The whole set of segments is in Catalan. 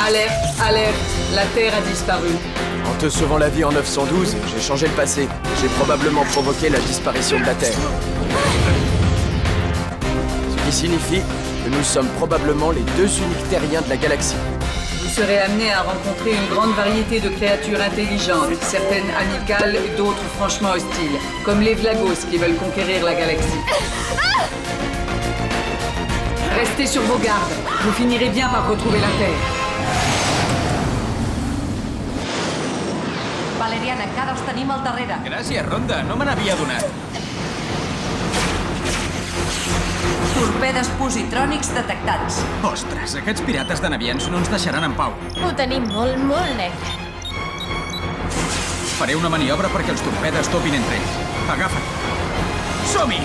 Alerte, alerte, la Terre a disparu. En te sauvant la vie en 912, j'ai changé le passé. J'ai probablement provoqué la disparition de la Terre. Ce qui signifie que nous sommes probablement les 2 uniques terriens de la galaxie. Vous serez amené à rencontrer une grande variété de créatures intelligentes, certaines amicales et d'autres franchement hostiles, comme les Vlagos qui veulent conquérir la galaxie. Restez sur vos gardes, vous finirez bien par retrouver la Terre. Valerian, encara els tenim al darrere. Gràcies, Ronda, no me n'havia adonat. Torpedes positrònics detectats. Ostres, aquests pirates de navians no ens deixaran en pau. Ho tenim molt, molt negre. Faré una maniobra perquè els torpedes topin entre ells. Agafa't. Som-hi!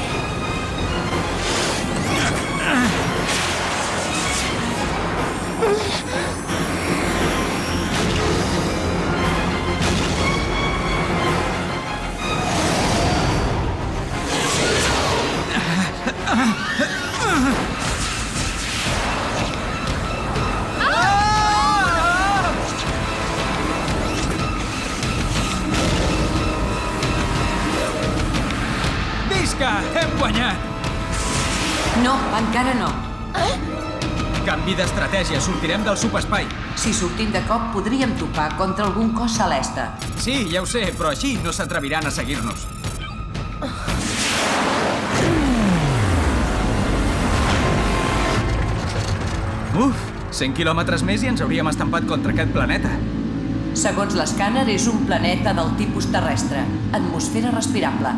Visca! Hem guanyat! No, encara no. Canvi d'estratègia, sortirem del subespai. Si sortim de cop, podríem topar contra algun cos celeste. Sí, ja ho sé, però així no s'atreviran a seguir-nos. Uf, 100 quilòmetres més i ens hauríem estampat contra aquest planeta. Segons l'escàner, és un planeta del tipus terrestre. Atmosfera respirable.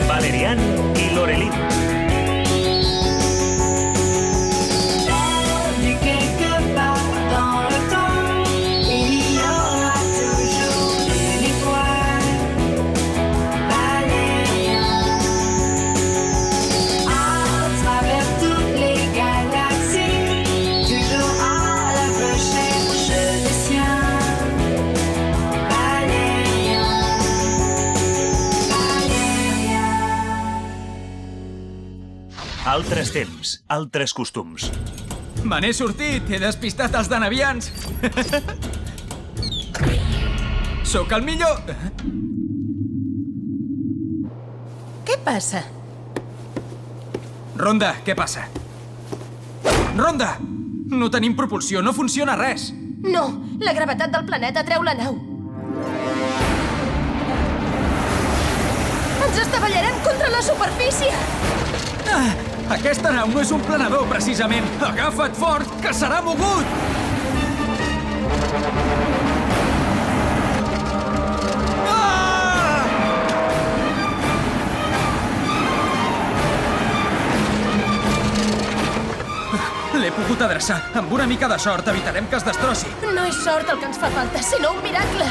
Valerian y Lorelin. Altres temps, altres costums. Me n'he sortit, he despistat els de navians. Sóc el millor. Què passa? Ronda, què passa? Ronda! No tenim propulsió, no funciona res. No, la gravetat del planeta treu la nau. Ens estavellarem contra la superfície. Aquesta nau no és un planador, precisament. Agafa't fort, que serà mogut! Ah! L'he pogut adreçar. Amb una mica de sort evitarem que es destrossi. No és sort el que ens fa falta, sinó un miracle.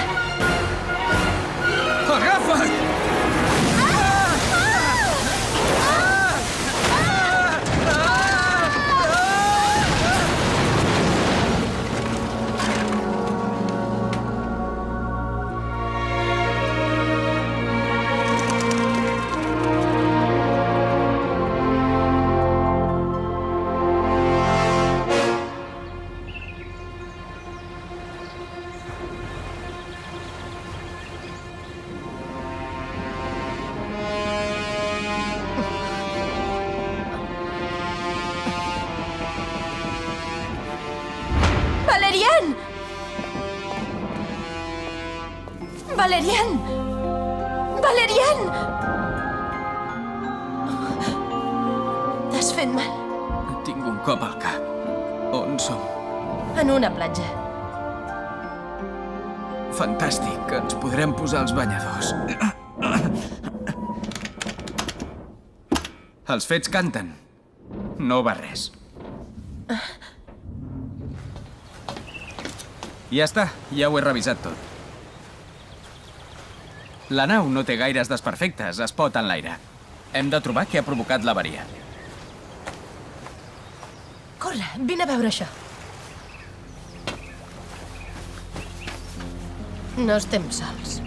Agafa't! Valerian! Valerian! Valerian! T'has fet mal. Tinc un cop al cap. On som? En una platja. Fantàstic, ens podrem posar els banyadors. Els fets canten. No va res. Ja està, ja ho he revisat tot. La nau no té gaires desperfectes, es pot enlairar. Hem de trobar què ha provocat l'avaria. Corre, vine a veure això. No estem sols.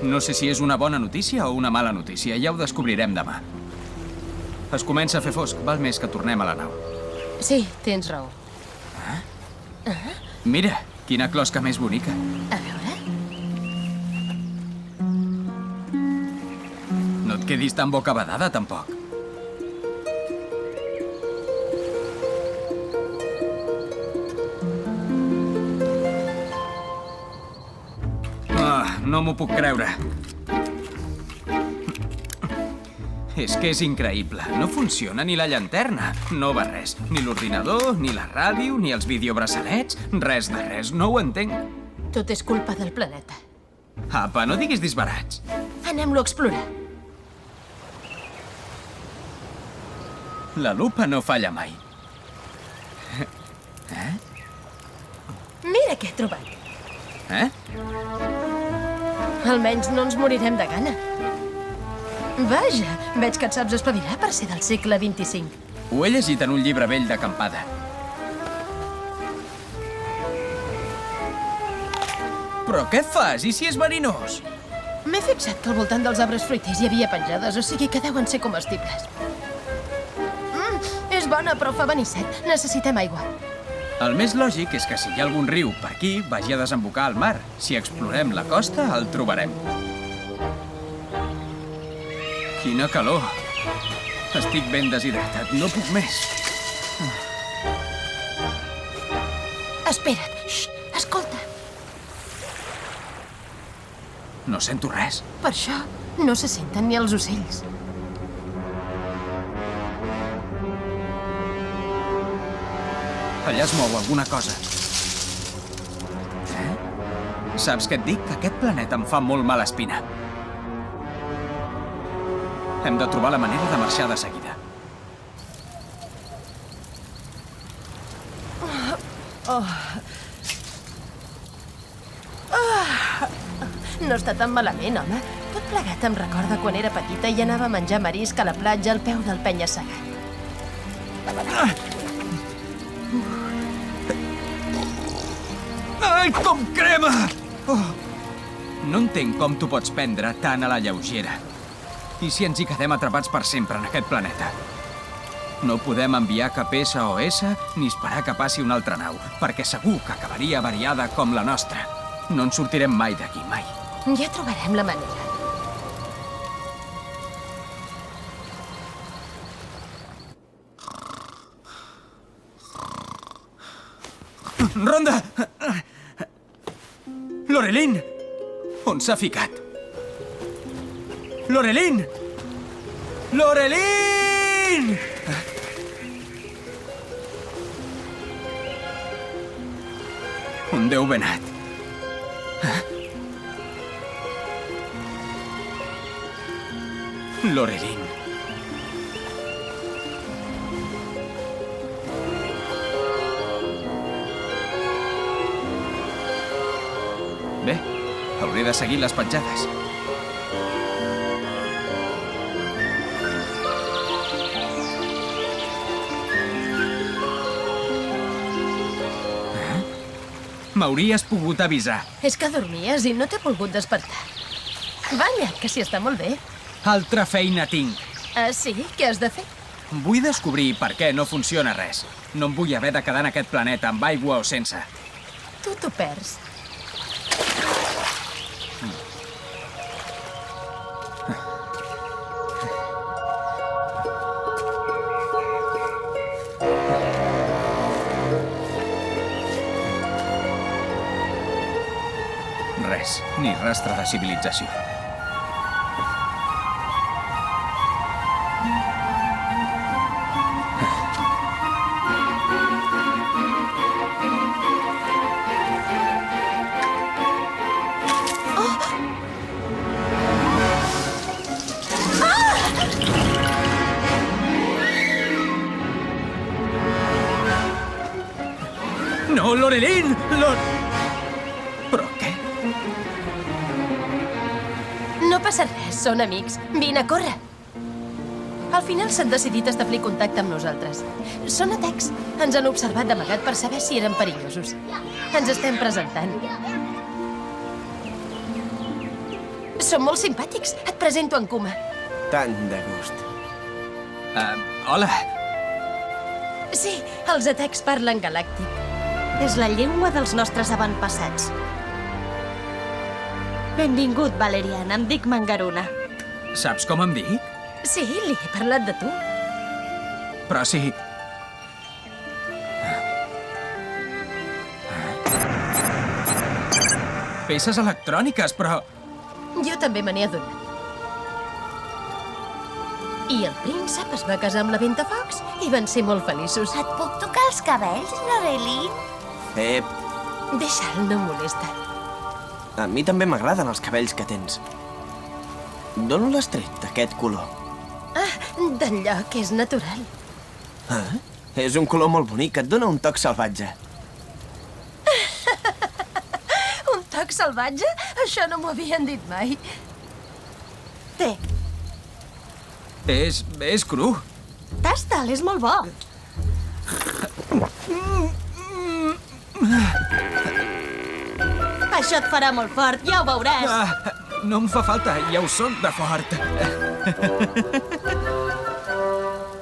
No sé si és una bona notícia o una mala notícia, ja ho descobrirem demà. Es comença a fer fosc. Val més que tornem a la nau. Sí, tens raó. Mira, quina closca més bonica. A veure... No et quedis tan bocabadada, tampoc. No m'ho puc creure. És que és increïble. No funciona ni la llanterna. No va res. Ni l'ordinador, ni la ràdio, ni els videobraçalets. Res de res. No ho entenc. Tot és culpa del planeta. Apa, no diguis disbarats. Anem-lo a explorar. La lupa no falla mai. Mira què he trobat. Eh? Almenys no ens morirem de gana. Vaja, veig que et saps espavilar per ser del segle XXV. Ho he llegit en un llibre vell d'acampada. Però què fas? I si és verinós? M'he fixat que al voltant dels arbres fruiters hi havia penjades, o sigui que deuen ser comestibles. És bona, però fa venir set. Necessitem aigua. El més lògic és que si hi ha algun riu per aquí, vagi a desembocar al mar. Si explorem la costa, el trobarem. Quina calor! Estic ben deshidratat, no puc més. Espera't. Xxt, escolta. No sento res. Per això no se senten ni els ocells. Allà es mou alguna cosa. Saps què et dic? Aquest planeta em fa molt mala espina. Hem de trobar la manera de marxar de seguida. No està tan malament, home. Tot plegat em recorda quan era petita i anava a menjar marisc a la platja al peu del penya-segat. Ai, com crema! No entenc com t'ho pots prendre tan a la lleugera. I si ens hi quedem atrapats per sempre en aquest planeta? No podem enviar cap SOS ni esperar que passi una altra nau, perquè segur que acabaria avariada com la nostra. No en sortirem mai d'aquí, mai. Ja trobarem la manera. Ronda! Lorelin! On s'ha ficat? Lorelin! Lorelin! On deu haver anat? Lorelin. Bé, hauré de seguir les petjades. M'hauries pogut avisar. És que dormies i no t'he volgut despertar. Vaja, que si està molt bé. Altra feina tinc. Ah, sí? Què has de fer? Vull descobrir per què no funciona res. No em vull haver de quedar en aquest planeta amb aigua o sense. Tu t'ho perds. Res, ni rastre de civilització. No, Lorelin! Però què? No passa res, són amics. Vine a córrer. Al final s'han decidit establir contacte amb nosaltres. Són atecs. Ens han observat d'amagat per saber si eren perillosos. Ens estem presentant. Són molt simpàtics. Et presento en Kuma. Tant de gust. Hola. Sí, els Atecs parlen galàctic. És la llengua dels nostres avantpassats. Benvingut, Valerian. Em dic Mangaruna. Saps com em dic? Sí, li he parlat de tu. Però sí... Peces electròniques, però... Jo també me n'he adonat. I el príncep es va casar amb la Ventafocs i van ser molt feliços. Et puc tocar els cabells, Lorelin? Deixa'l, no molesta. A mi també m'agraden els cabells que tens. D'on l'has tret, aquest color? Del lloc és natural. És un color molt bonic, et dona un toc salvatge. Un toc salvatge? Això no m'ho havien dit mai. Té, És cru. tasta'l, és molt bo. Això et farà molt fort, ja ho veuràs. No em fa falta, ja ho soc de fort.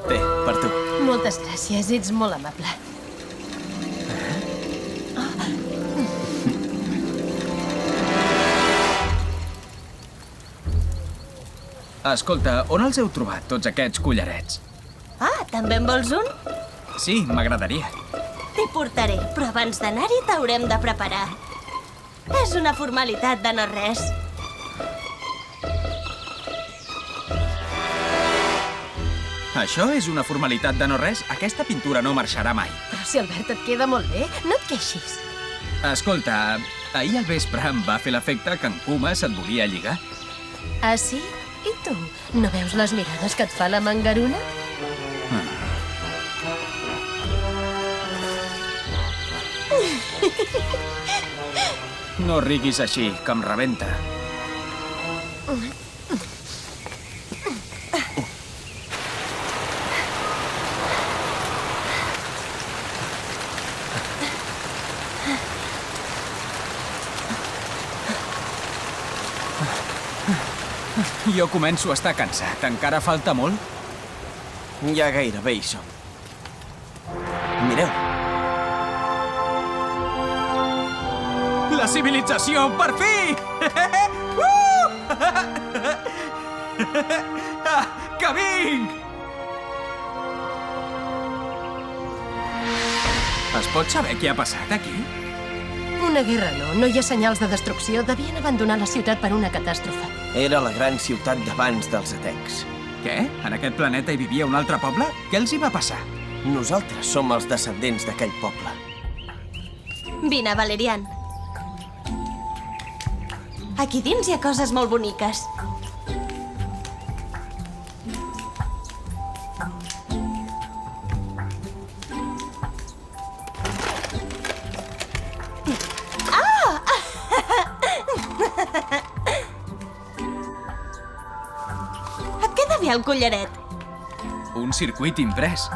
Té, per tu. Moltes gràcies, ets molt amable. Escolta, on els heu trobat, tots aquests collarets? També en vols un? Sí, m'agradaria. T'hi portaré, però abans d'anar-hi t'haurem de preparar. És una formalitat de no res. Això és una formalitat de no res? Aquesta pintura no marxarà mai. Però si Albert et queda molt bé, no et queixis. Escolta, ahir al vespre em va fer l'efecte que en Kuma se't volia lligar. Ah, sí? I tu? No veus les mirades que et fa la Mangaruna? No riguis així, que em rebenta. Jo començo a estar cansat. Encara falta molt? Ja gairebé hi som. Mireu, La civilització, per fi! Que vinc! Es pot saber què ha passat aquí? Una guerra no hi ha senyals de destrucció. Devien abandonar la ciutat per una catàstrofe. era la gran ciutat d'abans dels Atecs. Què? En aquest planeta hi vivia un altre poble? Què els hi va passar? Nosaltres som els descendents d'aquell poble. Vine, Valerian. Aquí dins hi ha coses molt boniques. Et queda bé el collaret. Un circuit imprès.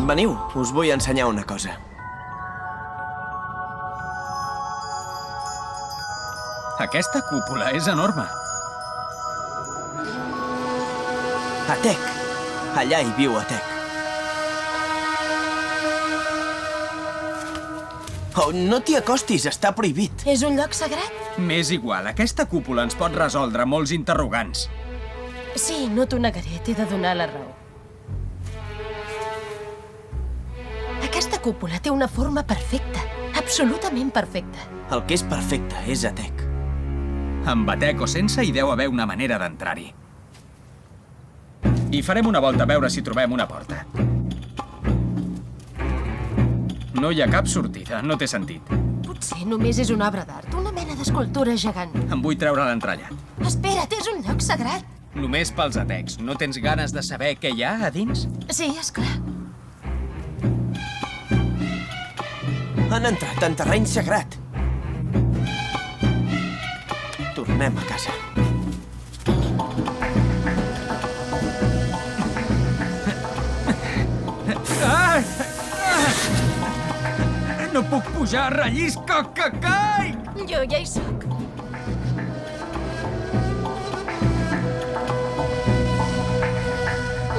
Veniu, us vull ensenyar una cosa. Aquesta cúpula és enorme. Atec. Allà hi viu Atec. Oh, no t'hi acostis, està prohibit. És un lloc sagrat? M'és igual, aquesta cúpula ens pot resoldre molts interrogants. Sí, no t'ho negaré, t'he de donar la raó. Aquesta cúpula té una forma perfecta, absolutament perfecta. El que és perfecte és Atec. Amb batec o sense hi deu haver una manera d'entrar-hi. I farem una volta a veure si trobem una porta. No hi ha cap sortida, no té sentit. Potser només és una obra d'art, una mena d'escultura gegant. Em vull treure l'entrellat. Espera't, és un lloc sagrat. Només pels atecs. No tens ganes de saber què hi ha a dins? Sí, esclar. Han entrat en terreny sagrat. Tornem a casa. No puc pujar, rellisca, que caic! Jo ja hi soc.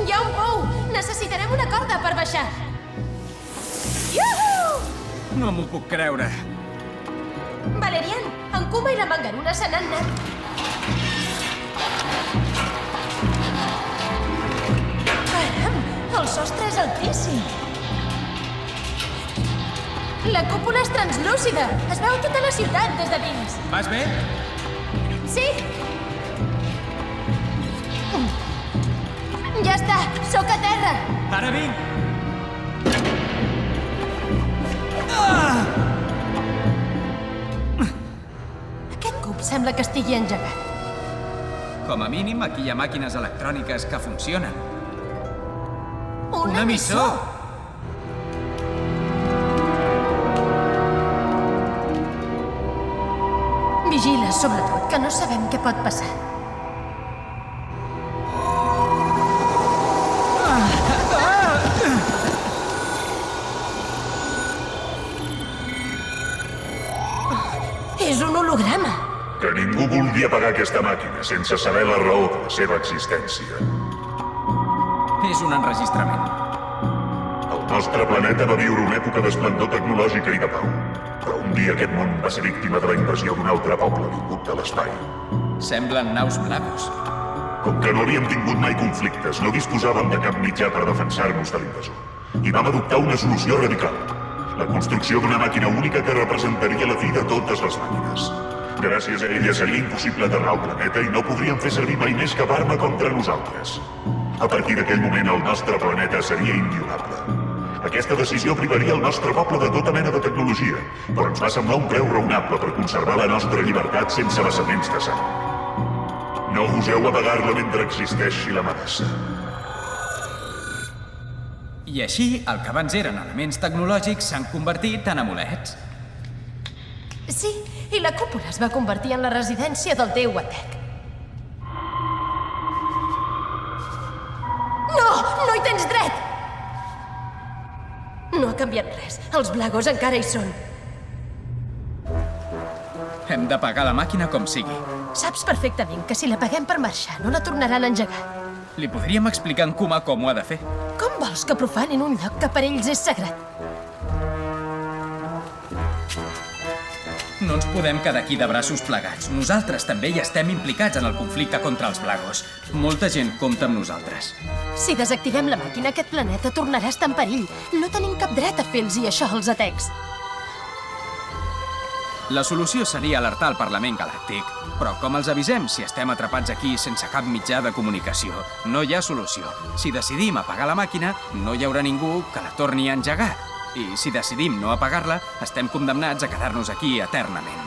Hi ha un pou! Necessitarem una corda per baixar. Iuhu! No m'ho puc creure. Valerian, en Kuma i la Mangaruna se n'han anat. Caram, el sostre és altíssim. La cúpula és translúcida. Es veu tota la ciutat des de dins. Vas bé? Sí! Ja està, sóc a terra. Ara vinc! Aquest cub sembla que estigui engegat. Com a mínim, aquí hi ha màquines electròniques que funcionen. Un emissor! Vigila, sobretot, que no sabem què pot passar. És un holograma. Que ningú vulgui apagar aquesta màquina sense saber la raó de la seva existència. És un enregistrament. El nostre planeta va viure una època d'esplendor tecnològica i de pau. Però un dia aquest món va ser víctima de la invasió d'un altre poble vingut de l'espai. Semblen naus blagos. Com que no havíem tingut mai conflictes, no disposàvem de cap mitjà per defensar-nos de l'invasor. I vam adoptar una solució radical. La construcció d'una màquina única que representaria la fi de totes les màquines. Gràcies a ella seria impossible aterrar al planeta i no podríem fer servir mai més cap arma contra nosaltres. A partir d'aquell moment el nostre planeta seria inviolable. Aquesta decisió privaria el nostre poble de tota mena de tecnologia, però ens va semblar un preu raonable per conservar la nostra llibertat sense vessaments de sang. No goseu apagar-la mentre existeixi l'amenaça. I així, el que abans eren elements tecnològics s'han convertit en amulets. Sí, i la cúpula es va convertir en la residència del déu Atek. No! No hi tens dret! No ha canviat res. Els blagos encara hi són. Hem d'apagar la màquina com sigui. Saps perfectament que si la paguem per marxar no la tornaran a engegar. Li podríem explicar en Kuma com ho ha de fer. Com vols que profanin un lloc que per ells és sagrat? No ens podem quedar aquí de braços plegats. Nosaltres també hi estem implicats en el conflicte contra els blagos. Molta gent compta amb nosaltres. Si desactivem la màquina, aquest planeta tornarà a estar en perill. No tenim cap dret a fer-los això als Atecs. La solució seria alertar el Parlament Galàctic. Però com els avisem si estem atrapats aquí sense cap mitjà de comunicació? No hi ha solució. Si decidim apagar la màquina, no hi haurà ningú que la torni a engegar. I si decidim no apagar-la, estem condemnats a quedar-nos aquí eternament.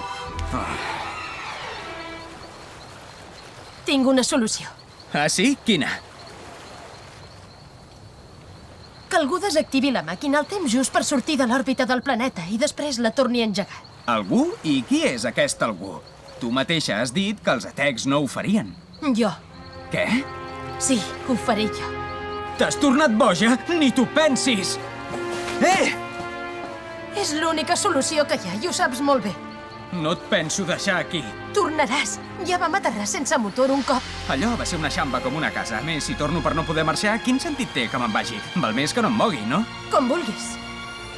Tinc una solució. Ah, sí? Quina? Que algú desactivi la màquina al temps just per sortir de l'òrbita del planeta i després la torni a engegar. Algú? I qui és aquest algú? Tu mateixa has dit que els Atecs no ho farien. Jo. Què? Sí, ho faré jo. T'has tornat boja? Ni t'ho pensis! És l'única solució que hi ha i ho saps molt bé. No et penso deixar aquí. Tornaràs. Ja vam aterrar sense motor un cop. Allò va ser una xamba com una casa. A més, si torno per no poder marxar, quin sentit té que me'n vagi? Val més que no em mogui, no? Com vulguis.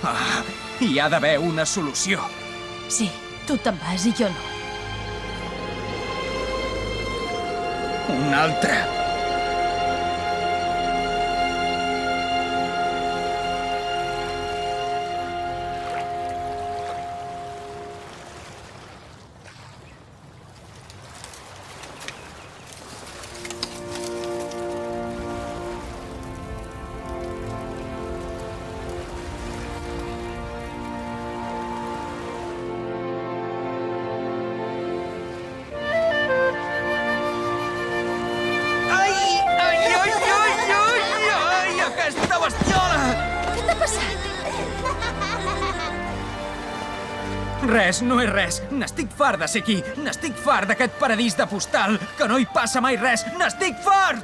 Ah, hi ha d'haver una solució. Sí, tu te'n vas i jo no. Una altra. Res, no és res. N'estic fart de ser aquí. N'estic fart d'aquest paradís de postal, que no hi passa mai res. N'estic fart!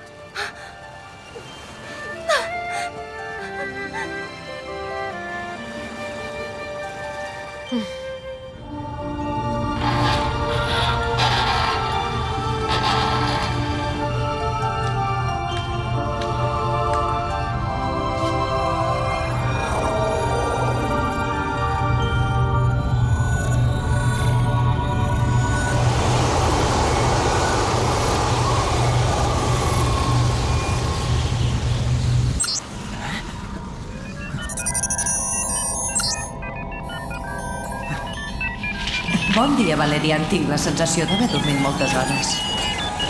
Bon dia, Valerian. Tinc la sensació d'haver dormit moltes hores.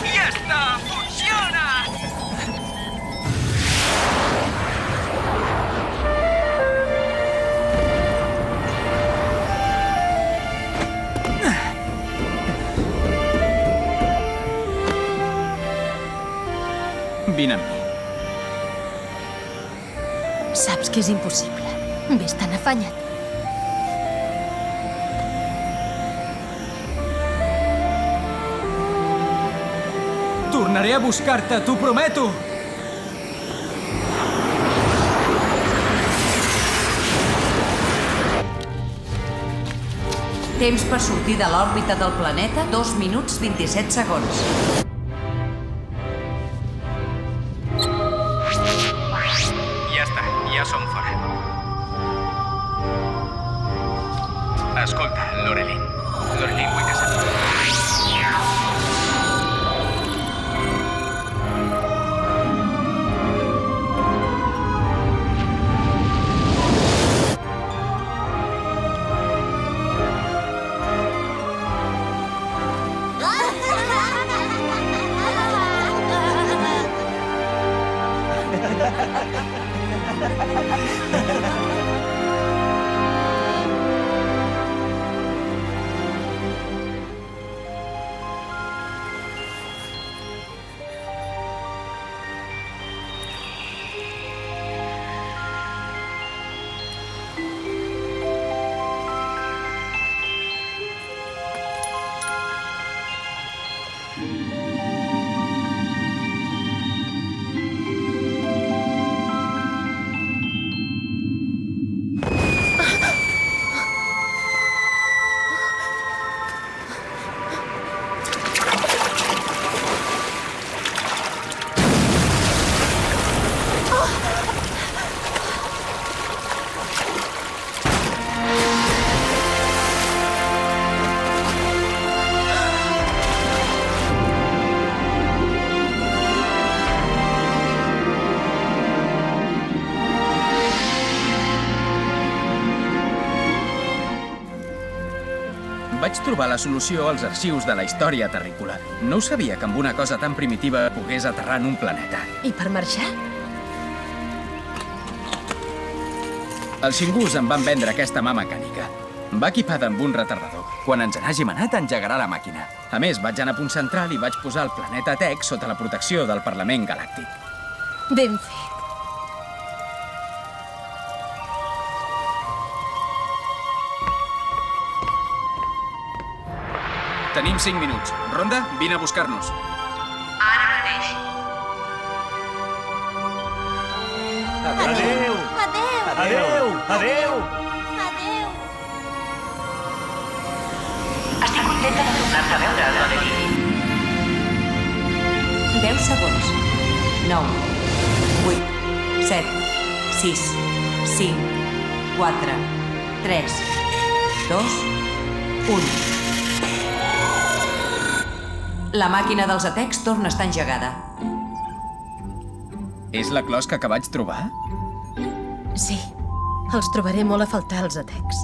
Ja està! Funciona! Vine amb mi. Saps que és impossible. Ves tan afanyat. Tornaré a buscar-te, t'ho prometo! Temps per sortir de l'òrbita del planeta, 2 minuts 27 segons. Ja està, ja som fora. Escolta, Lorelin. Lorelin, vull que saps. Vaig trobar la solució als arxius de la història terrícola. No ho sabia que amb una cosa tan primitiva pogués aterrar en un planeta. I per marxar? Els xingus em van vendre aquesta mà mecànica. Va equipada amb un retardador. Quan ens n'hàgim anat, engegarà la màquina. A més, vaig anar a punt central i vaig posar el planeta Tex sota la protecció del Parlament Galàctic. Ben fet. Tenim 5 minuts. Ronda, vine a buscar-nos. Ara mateix. Adéu! Adéu! Adéu! Adéu! Adéu! Estic contenta de tornar-te a veure, Lorelin. 10 segons. 9, 8, 7, 6, 5, 4, 3, 2, 1. La màquina dels atecs torna a estar engegada. És la closca que vaig trobar? Sí, els trobaré molt a faltar, els atecs.